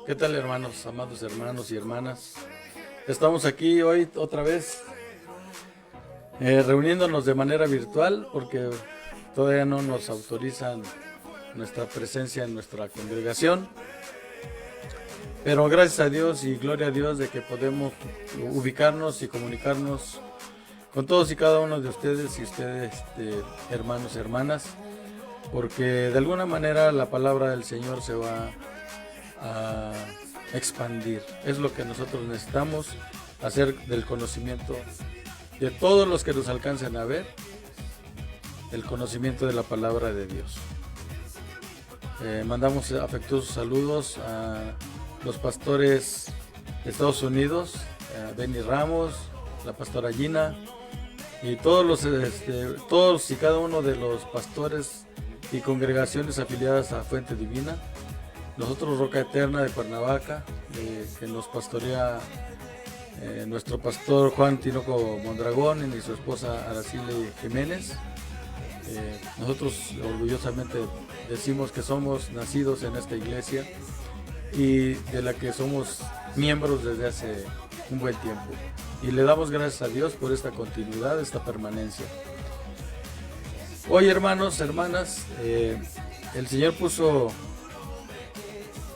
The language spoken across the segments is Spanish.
¿Qué tal, hermanos, amados hermanos y hermanas? Estamos aquí hoy otra vez reuniéndonos de manera virtual porque todavía no nos autorizan nuestra presencia en nuestra congregación. Pero gracias a Dios y gloria a Dios de que podemos ubicarnos y comunicarnos con todos y cada uno de ustedes y ustedes, hermanos y hermanas, porque de alguna manera la palabra del Señor se va a expandir. Es lo que nosotros necesitamos, hacer del conocimiento de todos los que nos alcancen a ver, el conocimiento de la palabra de Dios. Mandamos afectuosos saludos a los pastores de Estados Unidos, a Benny Ramos, la pastora Gina y todos y cada uno de los pastores y congregaciones afiliadas a Fuente Divina. Nosotros Roca Eterna de Cuernavaca, que nos pastorea nuestro pastor Juan Tinoco Mondragón y su esposa Araceli Jiménez. Nosotros orgullosamente decimos que somos nacidos en esta iglesia y de la que somos miembros desde hace un buen tiempo. Y le damos gracias a Dios por esta continuidad, esta permanencia. Hoy, hermanos, hermanas, el Señor puso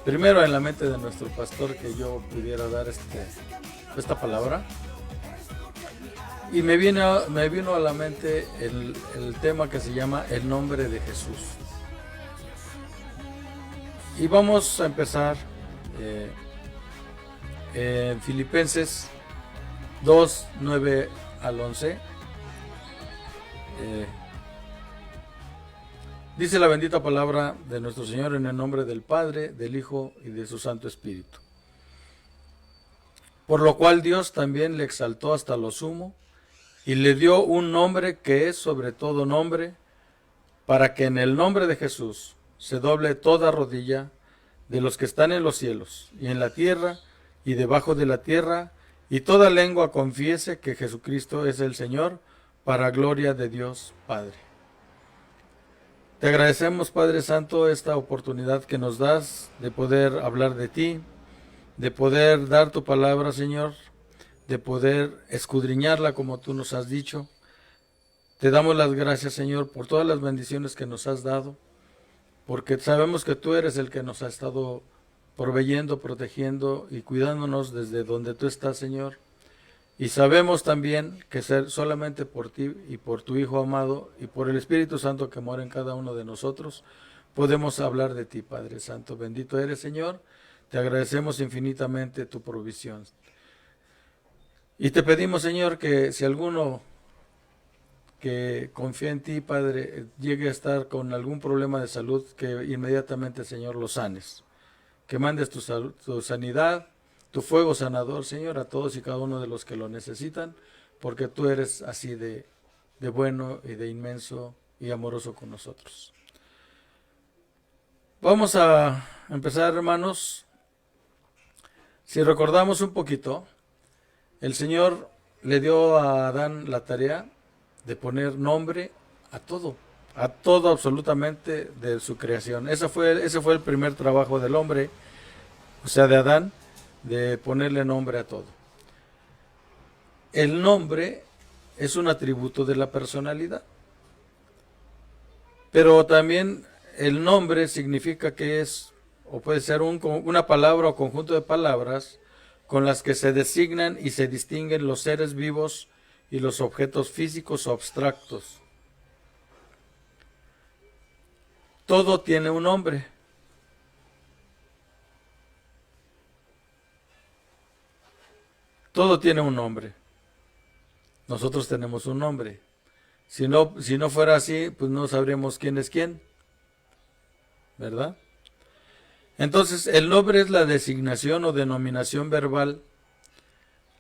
primero en la mente de nuestro pastor que yo pudiera dar esta palabra. Y me vino a la mente el tema que se llama el nombre de Jesús. Y vamos a empezar en Filipenses 2, 9 al 11. Dice la bendita palabra de nuestro Señor en el nombre del Padre, del Hijo y de su Santo Espíritu. Por lo cual Dios también le exaltó hasta lo sumo y le dio un nombre que es sobre todo nombre, para que en el nombre de Jesús se doble toda rodilla de los que están en los cielos y en la tierra y debajo de la tierra, y toda lengua confiese que Jesucristo es el Señor, para gloria de Dios Padre. Te agradecemos, Padre Santo, esta oportunidad que nos das de poder hablar de ti, de poder dar tu palabra, Señor, de poder escudriñarla como tú nos has dicho. Te damos las gracias, Señor, por todas las bendiciones que nos has dado, porque sabemos que tú eres el que nos ha estado proveyendo, protegiendo y cuidándonos desde donde tú estás, Señor. Y sabemos también que ser solamente por ti y por tu Hijo amado y por el Espíritu Santo que mora en cada uno de nosotros, podemos hablar de ti, Padre Santo. Bendito eres, Señor. Te agradecemos infinitamente tu provisión. Y te pedimos, Señor, que si alguno que confía en ti, Padre, llegue a estar con algún problema de salud, que inmediatamente, Señor, lo sanes. Que mandes tu sanidad, tu fuego sanador, Señor, a todos y cada uno de los que lo necesitan, porque tú eres así de bueno y de inmenso y amoroso con nosotros. Vamos a empezar, hermanos. Si recordamos un poquito, el Señor le dio a Adán la tarea de poner nombre a todo absolutamente de su creación. Ese fue el primer trabajo del hombre, o sea, de Adán, de ponerle nombre a todo. El nombre es un atributo de la personalidad, pero también el nombre significa que es, o puede ser una palabra o conjunto de palabras con las que se designan y se distinguen los seres vivos y los objetos físicos o abstractos. Todo tiene un nombre. Todo tiene un nombre. Nosotros tenemos un nombre. Si no fuera así, pues no sabríamos quién es quién, ¿verdad? Entonces, el nombre es la designación o denominación verbal.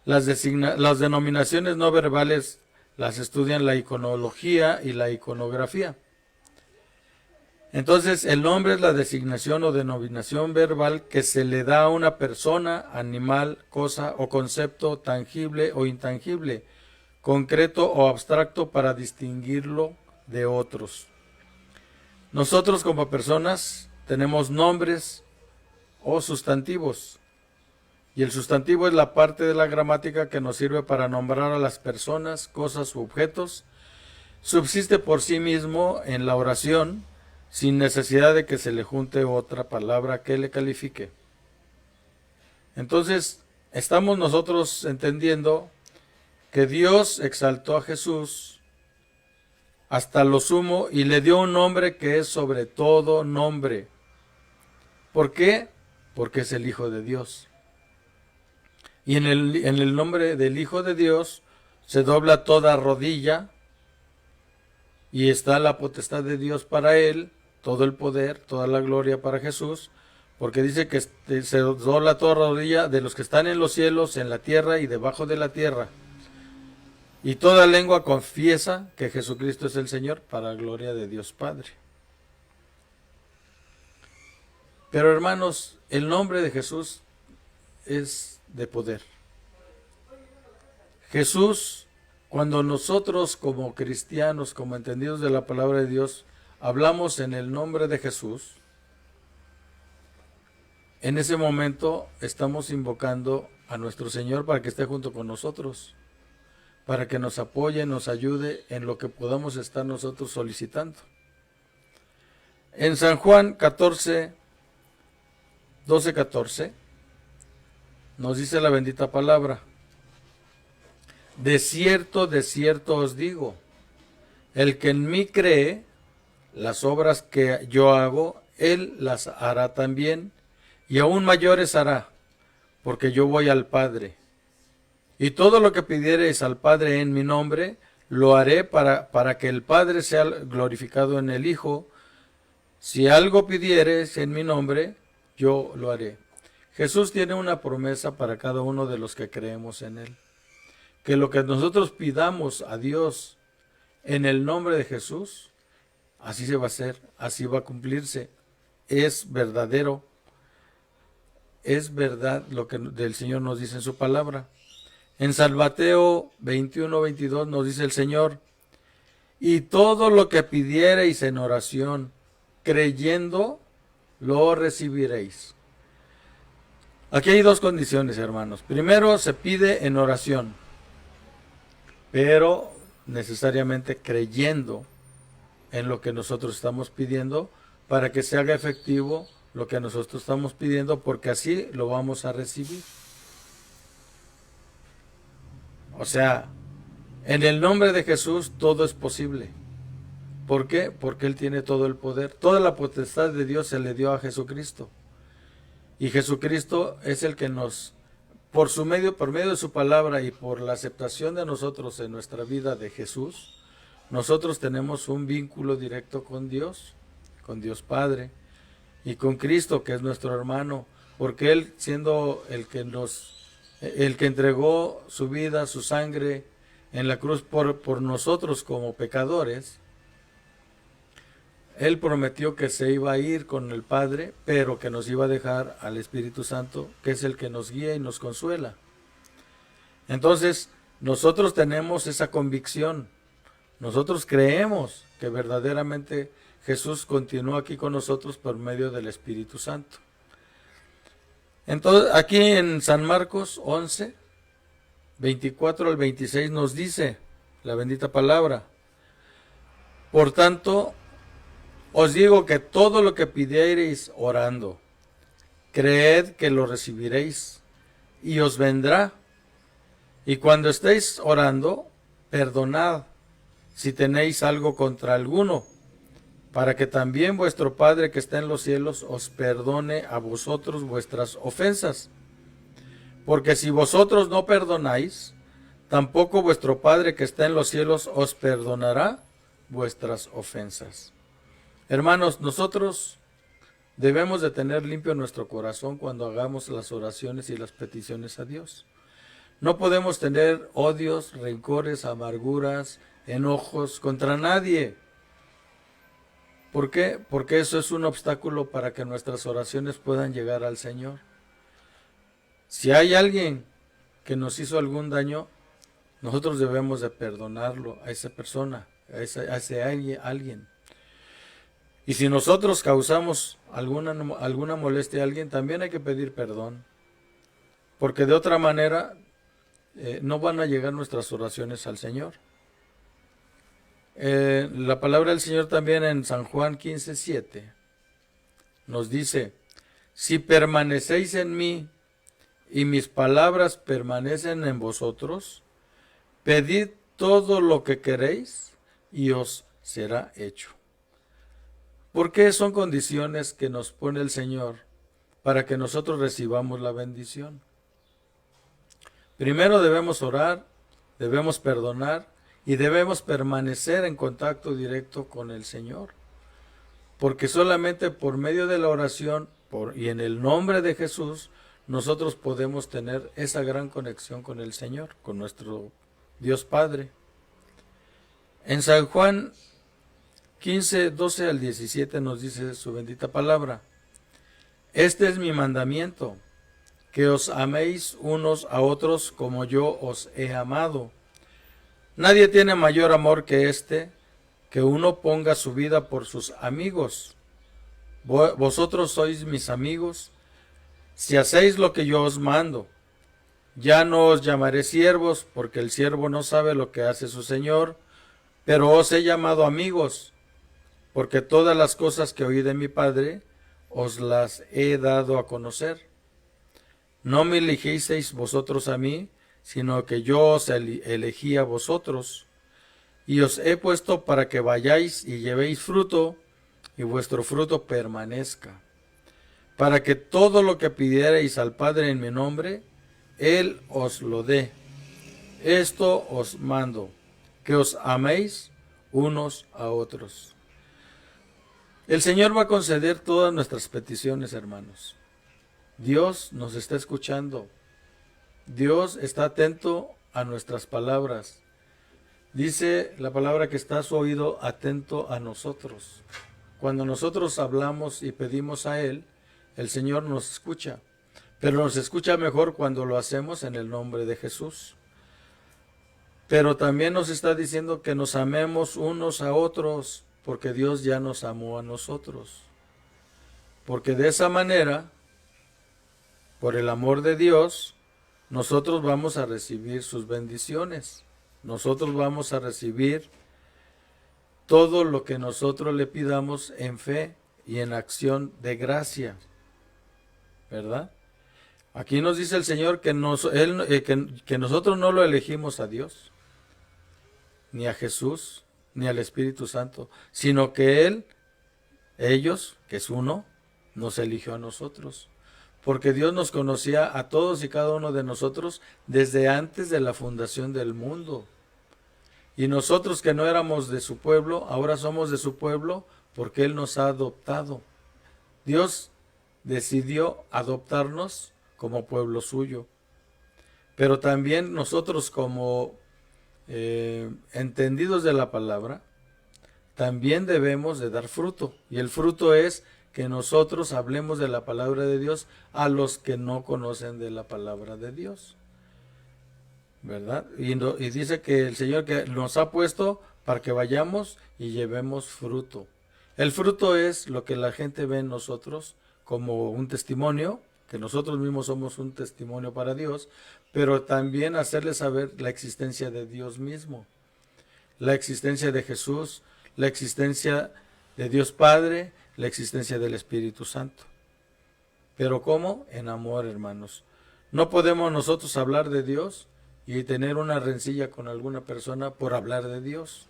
Las denominaciones no verbales las estudian la iconología y la iconografía. Entonces, el nombre es la designación o denominación verbal que se le da a una persona, animal, cosa o concepto tangible o intangible, concreto o abstracto para distinguirlo de otros. Nosotros como personas tenemos nombres o sustantivos. Y el sustantivo es la parte de la gramática que nos sirve para nombrar a las personas, cosas u objetos. Subsiste por sí mismo en la oración, sin necesidad de que se le junte otra palabra que le califique. Entonces, estamos nosotros entendiendo que Dios exaltó a Jesús hasta lo sumo y le dio un nombre que es sobre todo nombre. ¿Por qué? Porque es el Hijo de Dios. Y en el nombre del Hijo de Dios se dobla toda rodilla y está la potestad de Dios para él, todo el poder, toda la gloria para Jesús, porque dice que se dobla toda rodilla de los que están en los cielos, en la tierra y debajo de la tierra. Y toda lengua confiesa que Jesucristo es el Señor para la gloria de Dios Padre. Pero hermanos, el nombre de Jesús es de poder. Jesús, cuando nosotros como cristianos, como entendidos de la palabra de Dios, hablamos en el nombre de Jesús, en ese momento estamos invocando a nuestro Señor para que esté junto con nosotros, para que nos apoye, nos ayude en lo que podamos estar nosotros solicitando. En San Juan 14, 12-14, nos dice la bendita palabra: de cierto os digo, el que en mí cree, las obras que yo hago, él las hará también, y aún mayores hará, porque yo voy al Padre. Y todo lo que pidiereis al Padre en mi nombre, lo haré para que el Padre sea glorificado en el Hijo. Si algo pidiereis en mi nombre, yo lo haré. Jesús tiene una promesa para cada uno de los que creemos en Él. Que lo que nosotros pidamos a Dios en el nombre de Jesús, así se va a hacer, así va a cumplirse. Es verdadero, es verdad lo que el Señor nos dice en su palabra. En San Mateo 21-22 nos dice el Señor: y todo lo que pidiereis en oración, creyendo, lo recibiréis. Aquí hay dos condiciones, hermanos. Primero, se pide en oración, pero necesariamente creyendo en lo que nosotros estamos pidiendo para que se haga efectivo lo que nosotros estamos pidiendo, porque así lo vamos a recibir. O sea, en el nombre de Jesús todo es posible. ¿Por qué? Porque Él tiene todo el poder. Toda la potestad de Dios se le dio a Jesucristo. Y Jesucristo es el que nos, por medio de su palabra y por la aceptación de nosotros en nuestra vida de Jesús, nosotros tenemos un vínculo directo con Dios Padre, y con Cristo, que es nuestro hermano, porque Él, siendo el que entregó su vida, su sangre en la cruz por nosotros como pecadores, Él prometió que se iba a ir con el Padre, pero que nos iba a dejar al Espíritu Santo, que es el que nos guía y nos consuela. Entonces, nosotros tenemos esa convicción. Nosotros creemos que verdaderamente Jesús continúa aquí con nosotros por medio del Espíritu Santo. Entonces, aquí en San Marcos 11, 24 al 26 nos dice la bendita palabra: por tanto, os digo que todo lo que pidiereis orando, creed que lo recibiréis y os vendrá. Y cuando estéis orando, perdonad si tenéis algo contra alguno, para que también vuestro Padre que está en los cielos os perdone a vosotros vuestras ofensas. Porque si vosotros no perdonáis, tampoco vuestro Padre que está en los cielos os perdonará vuestras ofensas. Hermanos, nosotros debemos de tener limpio nuestro corazón cuando hagamos las oraciones y las peticiones a Dios. No podemos tener odios, rencores, amarguras, enojos contra nadie. ¿Por qué? Porque eso es un obstáculo para que nuestras oraciones puedan llegar al Señor. Si hay alguien que nos hizo algún daño, nosotros debemos de perdonarlo a esa persona, a ese alguien. Y si nosotros causamos alguna molestia a alguien, también hay que pedir perdón, porque de otra manera no van a llegar nuestras oraciones al Señor. La palabra del Señor también en San Juan 15:7 nos dice: si permanecéis en mí y mis palabras permanecen en vosotros, pedid todo lo que queréis y os será hecho. Porque son condiciones que nos pone el Señor para que nosotros recibamos la bendición. Primero debemos orar, debemos perdonar y debemos permanecer en contacto directo con el Señor. Porque solamente por medio de la oración y en el nombre de Jesús, nosotros podemos tener esa gran conexión con el Señor, con nuestro Dios Padre. En San Juan 15:12-17 nos dice su bendita palabra: este es mi mandamiento, que os améis unos a otros como yo os he amado. Nadie tiene mayor amor que este, que uno ponga su vida por sus amigos. Vosotros sois mis amigos, si hacéis lo que yo os mando. Ya no os llamaré siervos, porque el siervo no sabe lo que hace su señor, pero os he llamado amigos, porque todas las cosas que oí de mi Padre os las he dado a conocer. No me elegisteis vosotros a mí, sino que yo os elegí a vosotros, y os he puesto para que vayáis y llevéis fruto, y vuestro fruto permanezca, para que todo lo que pidiereis al Padre en mi nombre, Él os lo dé. Esto os mando, que os améis unos a otros. El Señor va a conceder todas nuestras peticiones, hermanos. Dios nos está escuchando. Dios está atento a nuestras palabras. Dice la palabra que está a su oído atento a nosotros. Cuando nosotros hablamos y pedimos a Él, el Señor nos escucha. Pero nos escucha mejor cuando lo hacemos en el nombre de Jesús. Pero también nos está diciendo que nos amemos unos a otros, porque Dios ya nos amó a nosotros. Porque de esa manera, por el amor de Dios, nosotros vamos a recibir sus bendiciones. Nosotros vamos a recibir todo lo que nosotros le pidamos en fe y en acción de gracia. ¿Verdad? Aquí nos dice el Señor que nosotros no lo elegimos a Dios, ni a Jesús, ni al Espíritu Santo, sino que ellos, que es uno, nos eligió a nosotros. Porque Dios nos conocía a todos y cada uno de nosotros desde antes de la fundación del mundo. Y nosotros que no éramos de su pueblo, ahora somos de su pueblo porque Él nos ha adoptado. Dios decidió adoptarnos como pueblo suyo. Pero también nosotros como entendidos de la palabra, también debemos de dar fruto. Y el fruto es que nosotros hablemos de la palabra de Dios a los que no conocen de la palabra de Dios. ¿Verdad? Y dice que el Señor que nos ha puesto para que vayamos y llevemos fruto. El fruto es lo que la gente ve en nosotros como un testimonio, que nosotros mismos somos un testimonio para Dios, pero también hacerles saber la existencia de Dios mismo, la existencia de Jesús, la existencia de Dios Padre, la existencia del Espíritu Santo. Pero ¿cómo? En amor, hermanos. No podemos nosotros hablar de Dios y tener una rencilla con alguna persona por hablar de Dios.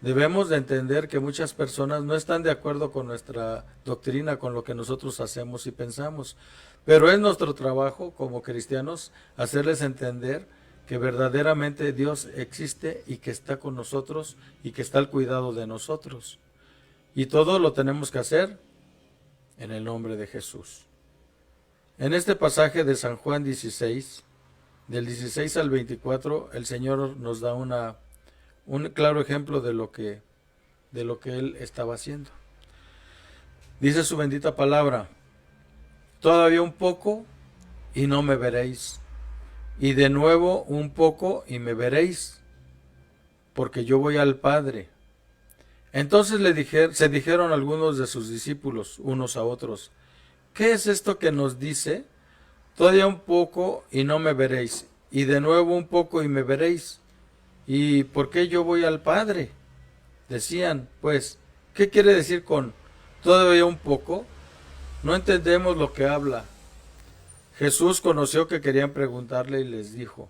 Debemos de entender que muchas personas no están de acuerdo con nuestra doctrina, con lo que nosotros hacemos y pensamos. Pero es nuestro trabajo como cristianos hacerles entender que verdaderamente Dios existe y que está con nosotros y que está al cuidado de nosotros. Y todo lo tenemos que hacer en el nombre de Jesús. En este pasaje de San Juan 16, del 16 al 24, el Señor nos da un claro ejemplo de lo que Él estaba haciendo. Dice su bendita palabra: todavía un poco y no me veréis, y de nuevo un poco y me veréis, porque yo voy al Padre. Entonces se dijeron algunos de sus discípulos unos a otros, ¿qué es esto que nos dice? Todavía un poco y no me veréis, y de nuevo un poco y me veréis. ¿Y por qué yo voy al Padre? Decían, pues, ¿qué quiere decir con todavía un poco? No entendemos lo que habla. Jesús conoció que querían preguntarle y les dijo,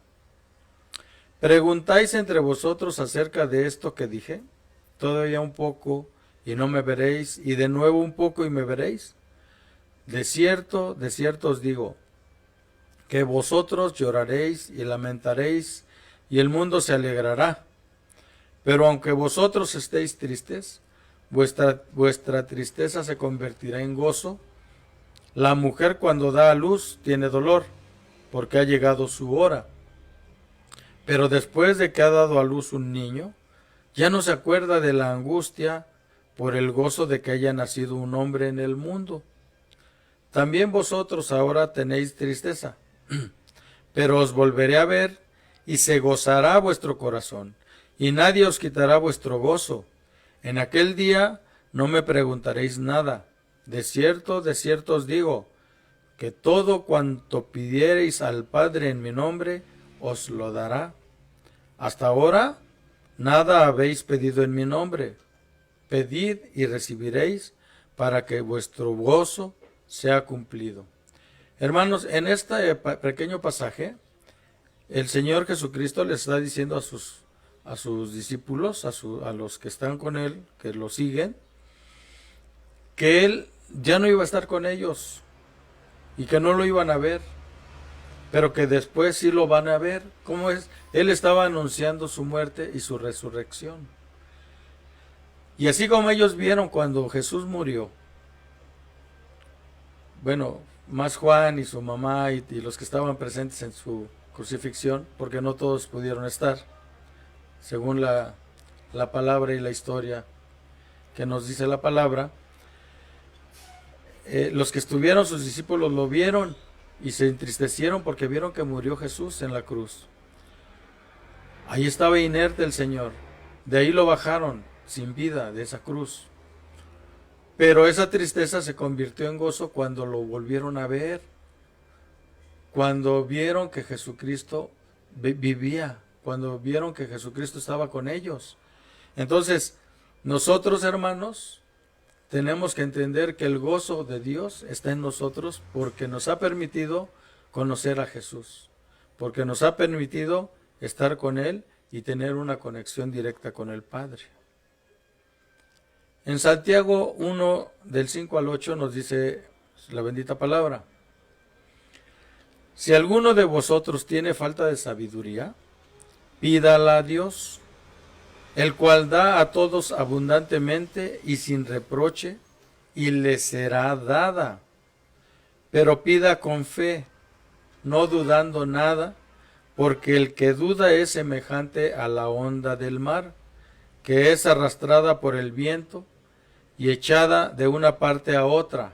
¿preguntáis entre vosotros acerca de esto que dije? Todavía un poco y no me veréis, y de nuevo un poco y me veréis. De cierto os digo, que vosotros lloraréis y lamentaréis, y el mundo se alegrará. Pero aunque vosotros estéis tristes, vuestra tristeza se convertirá en gozo. La mujer cuando da a luz tiene dolor, porque ha llegado su hora. Pero después de que ha dado a luz un niño, ya no se acuerda de la angustia por el gozo de que haya nacido un hombre en el mundo. También vosotros ahora tenéis tristeza, pero os volveré a ver y se gozará vuestro corazón, y nadie os quitará vuestro gozo. En aquel día no me preguntaréis nada. De cierto os digo, que todo cuanto pidiereis al Padre en mi nombre, os lo dará. Hasta ahora nada habéis pedido en mi nombre. Pedid y recibiréis, para que vuestro gozo sea cumplido. Hermanos, en este pequeño pasaje, el Señor Jesucristo le está diciendo a sus discípulos, a los que están con Él, que lo siguen, que Él ya no iba a estar con ellos y que no lo iban a ver, pero que después sí lo van a ver. ¿Cómo es? Él estaba anunciando su muerte y su resurrección. Y así como ellos vieron cuando Jesús murió, bueno, más Juan y su mamá y los que estaban presentes en su crucifixión, porque no todos pudieron estar, según la palabra y la historia que nos dice la palabra. Los que estuvieron, sus discípulos, lo vieron y se entristecieron porque vieron que murió Jesús en la cruz. Ahí estaba inerte el Señor. De ahí lo bajaron sin vida de esa cruz. Pero esa tristeza se convirtió en gozo cuando lo volvieron a ver, cuando vieron que Jesucristo vivía, cuando vieron que Jesucristo estaba con ellos. Entonces, nosotros, hermanos, tenemos que entender que el gozo de Dios está en nosotros porque nos ha permitido conocer a Jesús, porque nos ha permitido estar con Él y tener una conexión directa con el Padre. En Santiago 1, del 5 al 8 nos dice la bendita palabra: si alguno de vosotros tiene falta de sabiduría, pídala a Dios, el cual da a todos abundantemente y sin reproche, y le será dada. Pero pida con fe, no dudando nada, porque el que duda es semejante a la onda del mar, que es arrastrada por el viento y echada de una parte a otra.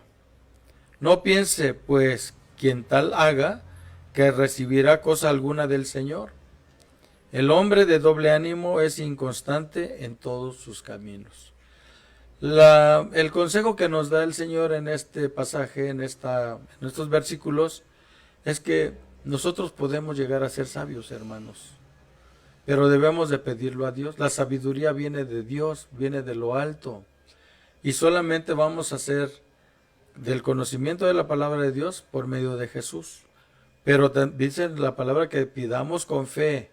No piense, pues, quien tal haga, que recibirá cosa alguna del Señor. El hombre de doble ánimo es inconstante en todos sus caminos. El consejo que nos da el Señor en este pasaje, en estos versículos, es que nosotros podemos llegar a ser sabios, hermanos, pero debemos de pedirlo a Dios. La sabiduría viene de Dios, viene de lo alto, y solamente vamos a hacer del conocimiento de la palabra de Dios por medio de Jesús. Pero dice la palabra que pidamos con fe,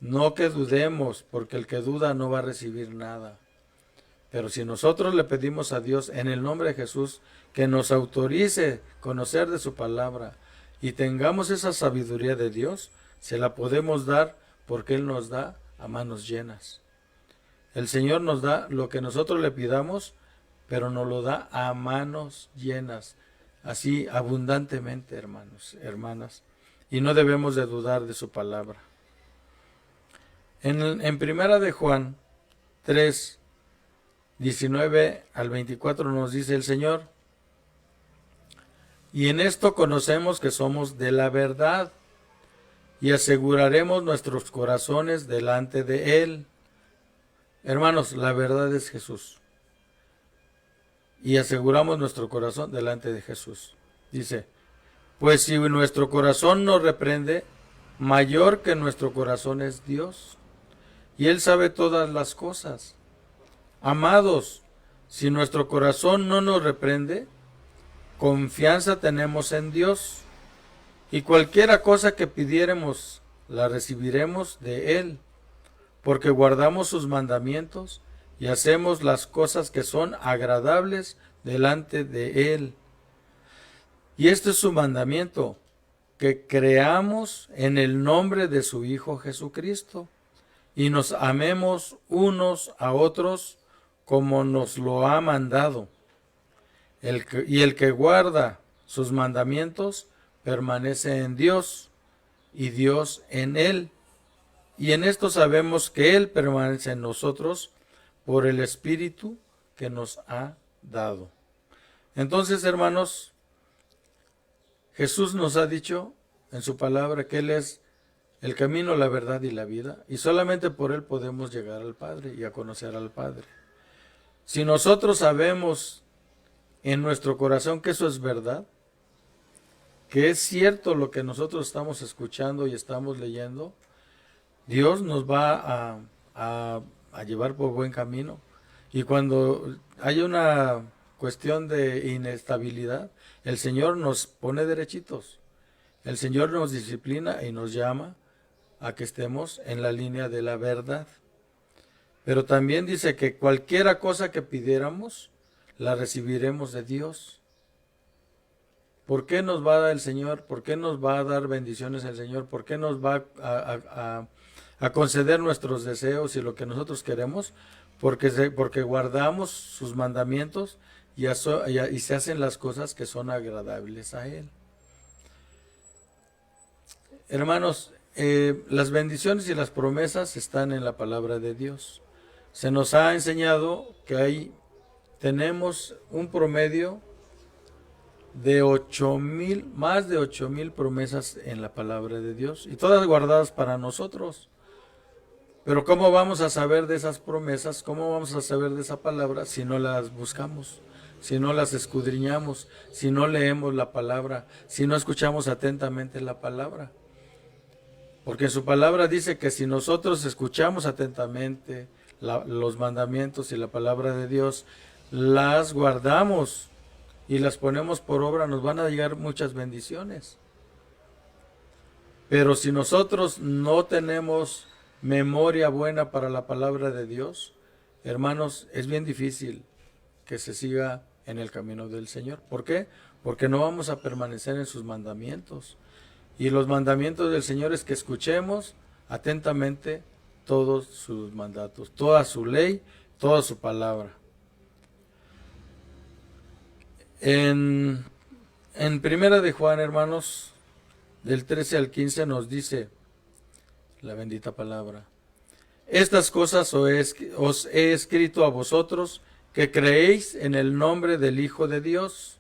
no que dudemos, porque el que duda no va a recibir nada. Pero si nosotros le pedimos a Dios en el nombre de Jesús que nos autorice conocer de su palabra y tengamos esa sabiduría de Dios, se la podemos dar porque Él nos da a manos llenas. El Señor nos da lo que nosotros le pidamos, pero nos lo da a manos llenas, así abundantemente, hermanos, hermanas, y no debemos de dudar de su palabra. En primera de Juan 3, 19 al 24 nos dice el Señor: y en esto conocemos que somos de la verdad, y aseguraremos nuestros corazones delante de Él. Hermanos, la verdad es Jesús. Y aseguramos nuestro corazón delante de Jesús. Dice, pues si nuestro corazón nos reprende, mayor que nuestro corazón es Dios. Y Él sabe todas las cosas. Amados, si nuestro corazón no nos reprende, confianza tenemos en Dios. Y cualquiera cosa que pidiéremos, la recibiremos de Él, porque guardamos sus mandamientos y hacemos las cosas que son agradables delante de Él. Y este es su mandamiento, que creamos en el nombre de su Hijo Jesucristo y nos amemos unos a otros como nos lo ha mandado. El que guarda sus mandamientos permanece en Dios y Dios en él. Y en esto sabemos que Él permanece en nosotros por el Espíritu que nos ha dado. Entonces, hermanos, Jesús nos ha dicho en su palabra que Él es el camino, la verdad y la vida, y solamente por Él podemos llegar al Padre y a conocer al Padre. Si nosotros sabemos en nuestro corazón que eso es verdad, que es cierto lo que nosotros estamos escuchando y estamos leyendo, Dios nos va a llevar por buen camino. Y cuando hay una cuestión de inestabilidad, el Señor nos pone derechitos. El Señor nos disciplina y nos llama a que estemos en la línea de la verdad. Pero también dice que cualquiera cosa que pidiéramos, la recibiremos de Dios. ¿Por qué nos va a dar el Señor? ¿Por qué nos va a dar bendiciones el Señor? ¿Por qué nos va a conceder nuestros deseos y lo que nosotros queremos? Porque guardamos sus mandamientos y se hacen las cosas que son agradables a Él. Hermanos, las bendiciones y las promesas están en la palabra de Dios. Se nos ha enseñado que tenemos un promedio de 8,000, más de 8,000 promesas en la palabra de Dios, y todas guardadas para nosotros. Pero ¿cómo vamos a saber de esas promesas? ¿Cómo vamos a saber de esa palabra si no las buscamos? Si no las escudriñamos, si no leemos la palabra, si no escuchamos atentamente la palabra. Porque en su palabra dice que si nosotros escuchamos atentamente los mandamientos y la palabra de Dios, las guardamos y las ponemos por obra, nos van a llegar muchas bendiciones. Pero si nosotros no tenemos memoria buena para la palabra de Dios, hermanos, es bien difícil que se siga en el camino del Señor. ¿Por qué? Porque no vamos a permanecer en sus mandamientos. Y los mandamientos del Señor es que escuchemos atentamente todos sus mandatos, toda su ley, toda su palabra. En Primera de Juan, hermanos, del 13 al 15 nos dice la bendita palabra: estas cosas os he escrito a vosotros que creéis en el nombre del Hijo de Dios,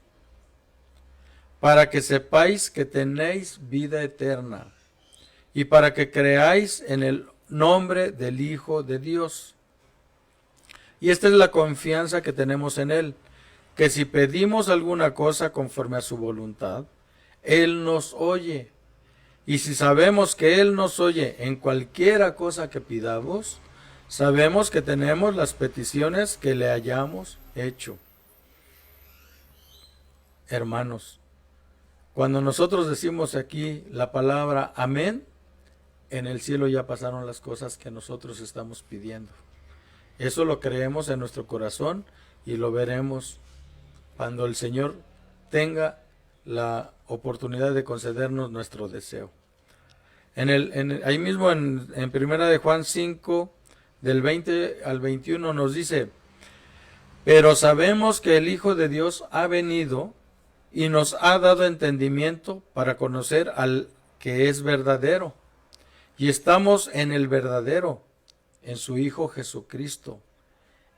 para que sepáis que tenéis vida eterna, y para que creáis en el nombre del Hijo de Dios. Y esta es la confianza que tenemos en Él, que si pedimos alguna cosa conforme a su voluntad, Él nos oye. Y si sabemos que Él nos oye en cualquiera cosa que pidamos, sabemos que tenemos las peticiones que le hayamos hecho. Hermanos, cuando nosotros decimos aquí la palabra amén, en el cielo ya pasaron las cosas que nosotros estamos pidiendo. Eso lo creemos en nuestro corazón y lo veremos cuando el Señor tenga la oportunidad de concedernos nuestro deseo. Ahí mismo en Primera de Juan 5, del 20 al 21 nos dice: pero sabemos que el Hijo de Dios ha venido y nos ha dado entendimiento para conocer al que es verdadero. Y estamos en el verdadero, en su Hijo Jesucristo.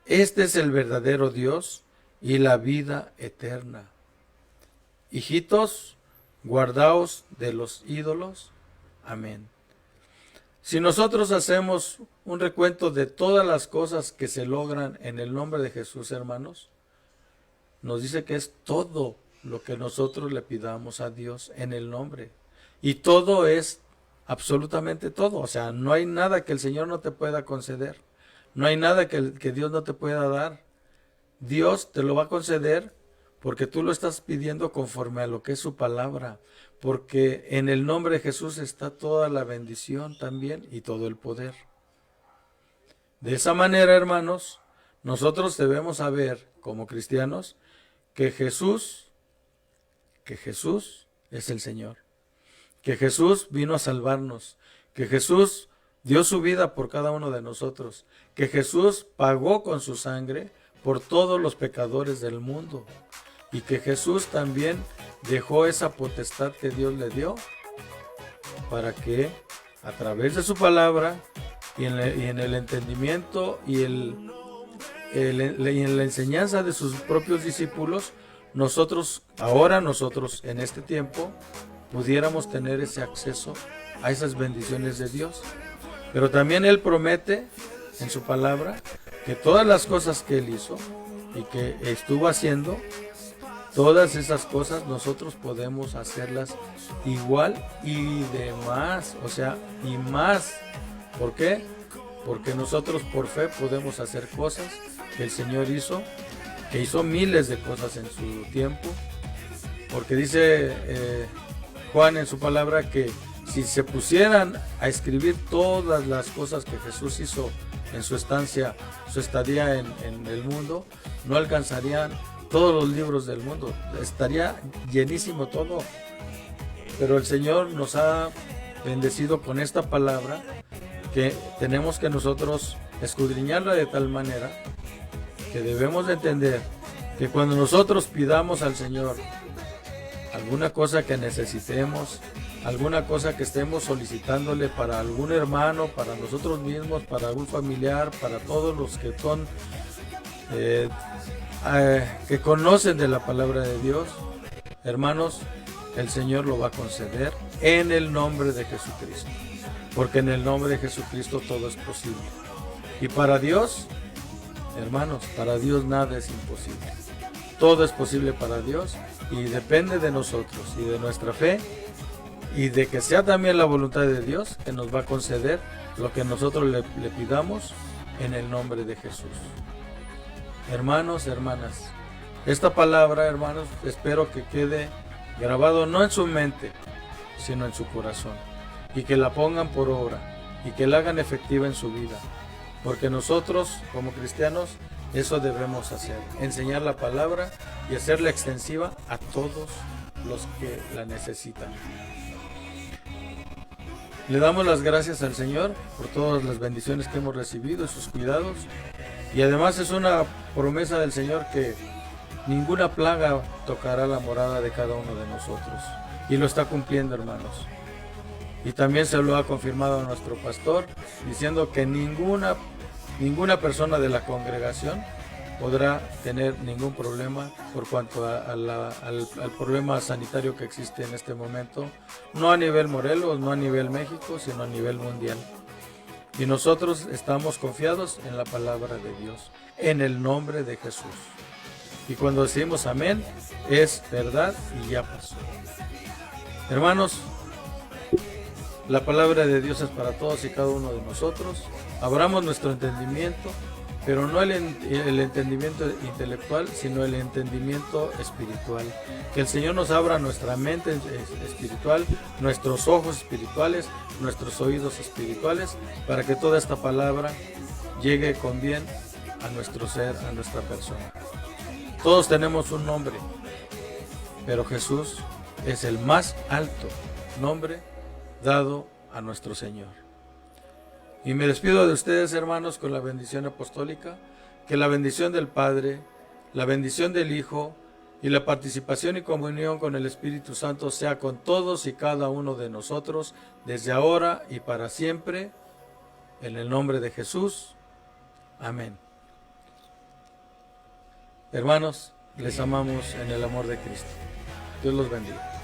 Este es el verdadero Dios y la vida eterna. Hijitos, guardaos de los ídolos. Amén. Si nosotros hacemos un recuento de todas las cosas que se logran en el nombre de Jesús, hermanos, nos dice que es todo lo que nosotros le pidamos a Dios en el nombre. Y todo es absolutamente todo. O sea, no hay nada que el Señor no te pueda conceder. No hay nada que Dios no te pueda dar. Dios te lo va a conceder porque tú lo estás pidiendo conforme a lo que es su palabra. Porque en el nombre de Jesús está toda la bendición también y todo el poder. De esa manera, hermanos, nosotros debemos saber como cristianos que Jesús es el Señor, que Jesús vino a salvarnos, que Jesús dio su vida por cada uno de nosotros, que Jesús pagó con su sangre por todos los pecadores del mundo y que Jesús también dejó esa potestad que Dios le dio para que a través de su palabra y en el entendimiento y en la enseñanza de sus propios discípulos, nosotros en este tiempo pudiéramos tener ese acceso a esas bendiciones de Dios. Pero también Él promete en su palabra que todas las cosas que Él hizo y que estuvo haciendo, todas esas cosas nosotros podemos hacerlas igual y de más, o sea, y más. ¿Por qué? Porque nosotros por fe podemos hacer cosas que el Señor hizo, que hizo miles de cosas en su tiempo, porque dice Juan en su palabra que si se pusieran a escribir todas las cosas que Jesús hizo en su estadía en el mundo, no alcanzarían todos los libros del mundo, estaría llenísimo todo. Pero el Señor nos ha bendecido con esta palabra que tenemos que nosotros escudriñarla de tal manera que debemos de entender que cuando nosotros pidamos al Señor alguna cosa que necesitemos, alguna cosa que estemos solicitándole para algún hermano, para nosotros mismos, para algún familiar, para todos los que son que conocen de la palabra de Dios, hermanos, el Señor lo va a conceder en el nombre de Jesucristo, porque en el nombre de Jesucristo todo es posible. Y para Dios, hermanos, para Dios nada es imposible. Todo es posible para Dios y depende de nosotros y de nuestra fe y de que sea también la voluntad de Dios que nos va a conceder lo que nosotros le pidamos en el nombre de Jesús. Hermanos, hermanas, esta palabra, hermanos, espero que quede grabado no en su mente, sino en su corazón, y que la pongan por obra y que la hagan efectiva en su vida, porque nosotros como cristianos eso debemos hacer, enseñar la palabra y hacerla extensiva a todos los que la necesitan. Le damos las gracias al Señor por todas las bendiciones que hemos recibido y sus cuidados, y además es una promesa del Señor que ninguna plaga tocará la morada de cada uno de nosotros, y lo está cumpliendo, hermanos. Y también se lo ha confirmado a nuestro pastor, diciendo que ninguna persona de la congregación podrá tener ningún problema por cuanto al problema sanitario que existe en este momento, no a nivel Morelos, no a nivel México, sino a nivel mundial. Y nosotros estamos confiados en la palabra de Dios, en el nombre de Jesús. Y cuando decimos amén, es verdad y ya pasó. Hermanos, la palabra de Dios es para todos y cada uno de nosotros. Abramos nuestro entendimiento, pero no el entendimiento intelectual, sino el entendimiento espiritual. Que el Señor nos abra nuestra mente espiritual, nuestros ojos espirituales, nuestros oídos espirituales, para que toda esta palabra llegue con bien a nuestro ser, a nuestra persona. Todos tenemos un nombre, pero Jesús es el más alto nombre dado a nuestro Señor. Y me despido de ustedes, hermanos, con la bendición apostólica, que la bendición del Padre, la bendición del Hijo y la participación y comunión con el Espíritu Santo sea con todos y cada uno de nosotros, desde ahora y para siempre, en el nombre de Jesús. Amén. Hermanos, les amamos en el amor de Cristo. Dios los bendiga.